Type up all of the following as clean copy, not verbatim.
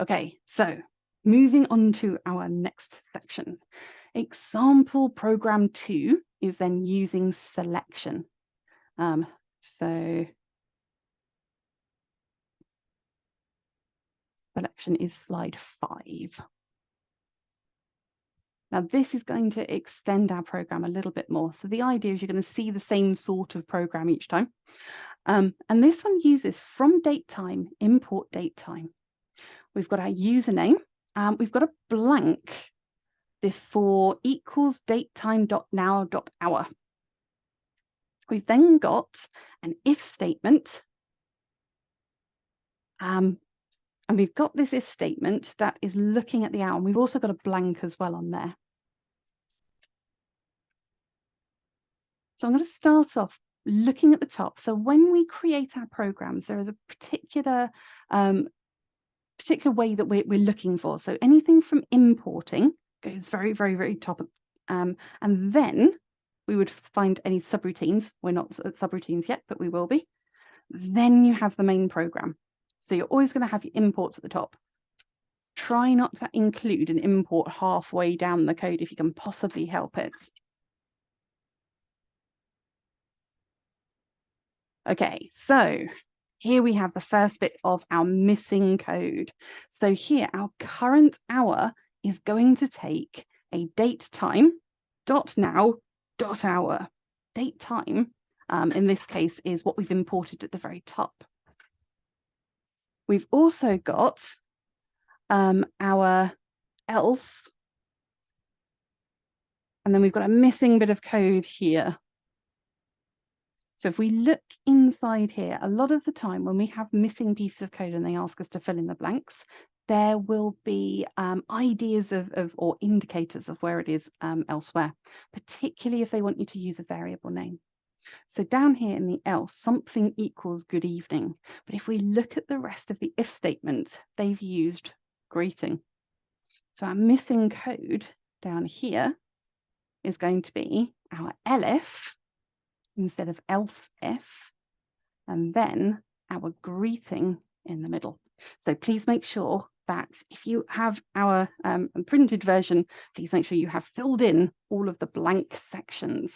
Okay, so moving on to our next section. Example program 2 is then using selection. So selection is slide 5. Now this is going to extend our program a little bit more. So the idea is you're going to see the same sort of program each time. And this one uses from date time, import date time. We've got our username. We've got a blank before equals datetime.now.hour. We've then got an if statement. And we've got this if statement that is looking at the hour. And we've also got a blank as well on there. So I'm going to start off looking at the top. So when we create our programs, there is a particular way that we're looking for. So anything from importing goes very, very, very top. And then we would find any subroutines. We're not at subroutines yet, but we will be. Then you have the main program. So you're always going to have your imports at the top. Try not to include an import halfway down the code if you can possibly help it. Okay, so here we have the first bit of our missing code. So here our current hour is going to take a date time dot now dot hour. Date time in this case is what we've imported at the very top. We've also got our else, and then we've got a missing bit of code here. So if we look inside here, a lot of the time when we have missing pieces of code and they ask us to fill in the blanks, there will be ideas or indicators of where it is elsewhere, particularly if they want you to use a variable name. So down here in the else, something equals good evening. But if we look at the rest of the if statement, they've used greeting. So our missing code down here is going to be our elif instead of else if, and then our greeting in the middle. So please make sure that if you have our printed version, please make sure you have filled in all of the blank sections.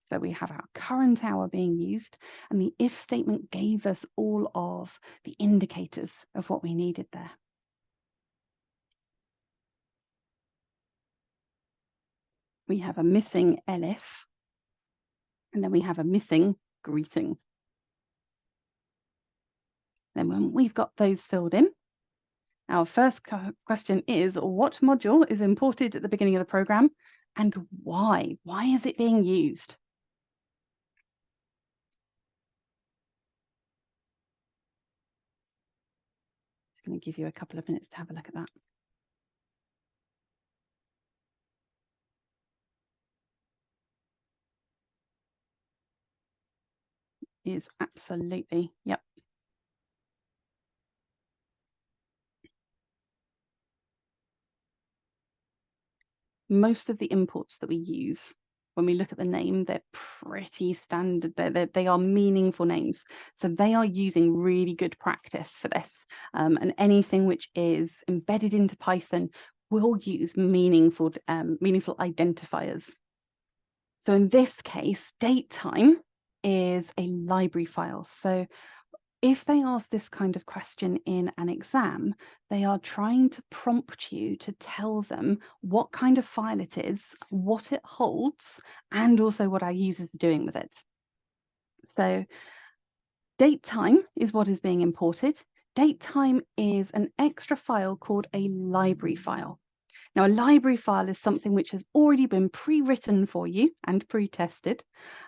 So we have our current hour being used, and the if statement gave us all of the indicators of what we needed there. We have a missing elif, and then we have a missing greeting. Then when we've got those filled in, our first question is, what module is imported at the beginning of the program and why? Why is it being used? Just going to give you a couple of minutes to have a look at that. Is absolutely, yep. Most of the imports that we use, when we look at the name, they're pretty standard. They are meaningful names. So they are using really good practice for this. And anything which is embedded into Python will use meaningful identifiers. So in this case, datetime is a library file. So if they ask this kind of question in an exam, they are trying to prompt you to tell them what kind of file it is, what it holds, and also what our users are doing with it. So datetime is what is being imported. Datetime is an extra file called a library file. Now, a library file is something which has already been pre-written for you and pre-tested,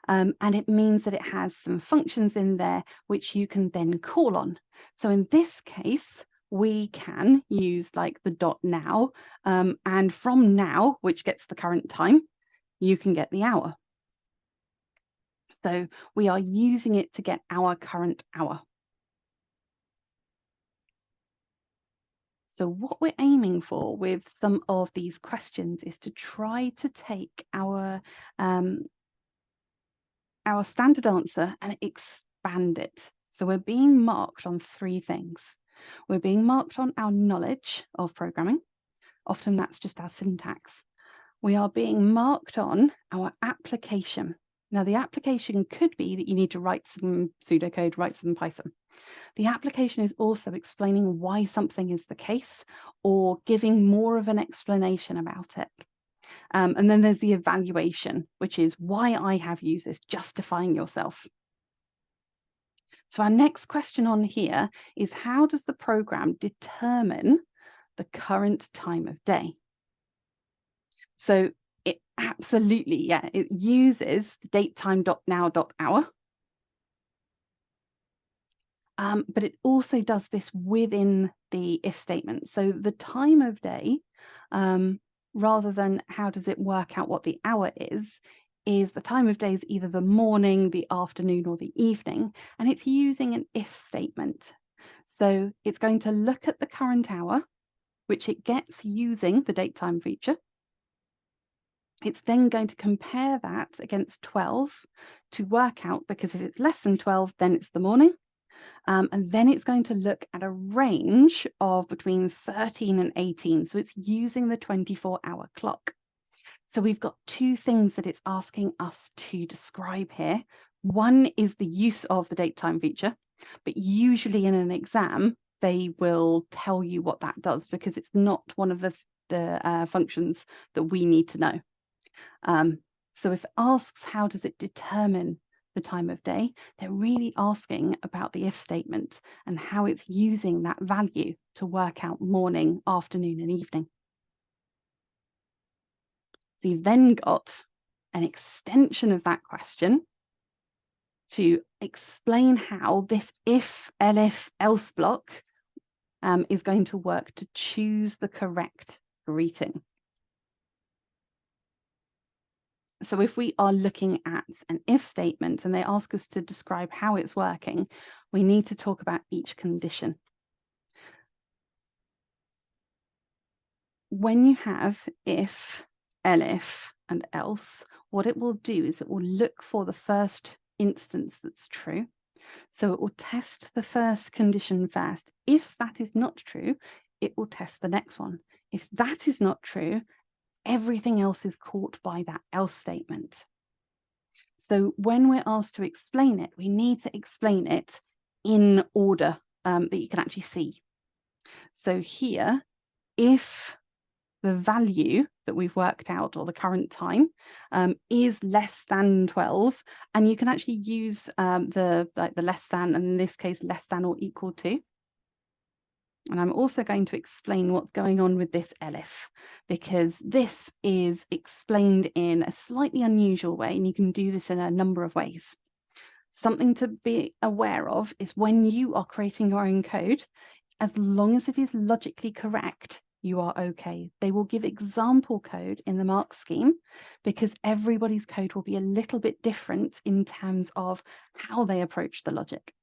and it means that it has some functions in there which you can then call on. So in this case, we can use like the .now, and from now, which gets the current time, you can get the hour. So we are using it to get our current hour. So what we're aiming for with some of these questions is to try to take our standard answer and expand it. So we're being marked on 3 things. We're being marked on our knowledge of programming. Often that's just our syntax. We are being marked on our application. Now, the application could be that you need to write some pseudocode, write some Python. The application is also explaining why something is the case or giving more of an explanation about it. And then there's the evaluation, which is why I have used this, justifying yourself. So our next question on here is, how does the program determine the current time of day? So it absolutely, it uses date time dot now dot hour. But it also does this within the if statement. So the time of day, rather than how does it work out what the hour is the time of day is either the morning, the afternoon, or the evening, and it's using an if statement. So it's going to look at the current hour, which it gets using the date time feature. It's then going to compare that against 12 to work out, because if it's less than 12, then it's the morning. And then it's going to look at a range of between 13 and 18. So it's using the 24-hour clock. So we've got 2 things that it's asking us to describe here. One is the use of the date time feature, but usually in an exam, they will tell you what that does, because it's not one of the functions that we need to know. So if it asks how does it determine the time of day, they're really asking about the if statement and how it's using that value to work out morning, afternoon, and evening. So you've then got an extension of that question to explain how this if, elif, else block is going to work to choose the correct greeting. So if we are looking at an if statement and they ask us to describe how it's working, we need to talk about each condition. When you have if, elif, and else, what it will do is it will look for the first instance that's true. So it will test the first condition first. If that is not true, it will test the next one. If that is not true, everything else is caught by that else statement. So when we're asked to explain it, we need to explain it in order that you can actually see. So here, if the value that we've worked out, or the current time, is less than 12, and you can actually use the less than, and in this case, less than or equal to. And I'm also going to explain what's going on with this elif, because this is explained in a slightly unusual way, and you can do this in a number of ways. Something to be aware of is when you are creating your own code, as long as it is logically correct, you are okay. They will give example code in the mark scheme, because everybody's code will be a little bit different in terms of how they approach the logic.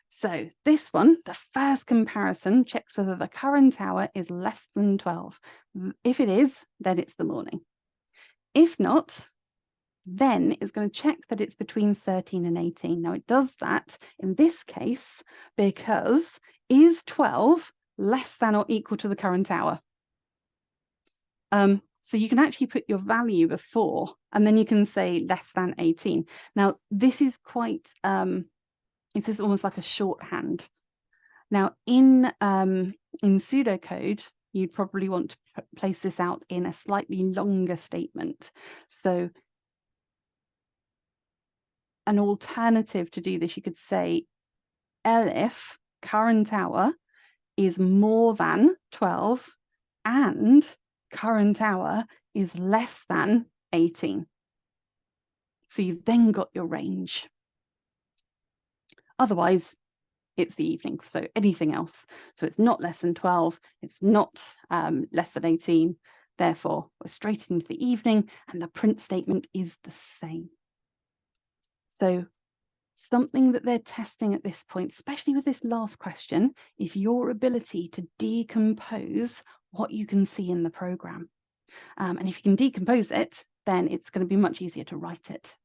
So this one, the first comparison, checks whether the current hour is less than 12. If it is, then it's the morning. If not, then it's going to check that it's between 13 and 18. Now it does that in this case because is 12 less than or equal to the current hour? So you can actually put your value before, and then you can say less than 18. Now this is quite this is almost like a shorthand. Now, in pseudocode, you'd probably want to place this out in a slightly longer statement. So an alternative to do this, you could say elif, current hour, is more than 12, and current hour is less than 18. So you've then got your range. Otherwise, it's the evening, so anything else. So it's not less than 12, it's not less than 18, therefore we're straight into the evening, and the print statement is the same. So something that they're testing at this point, especially with this last question, is your ability to decompose what you can see in the program. And if you can decompose it, then it's going to be much easier to write it.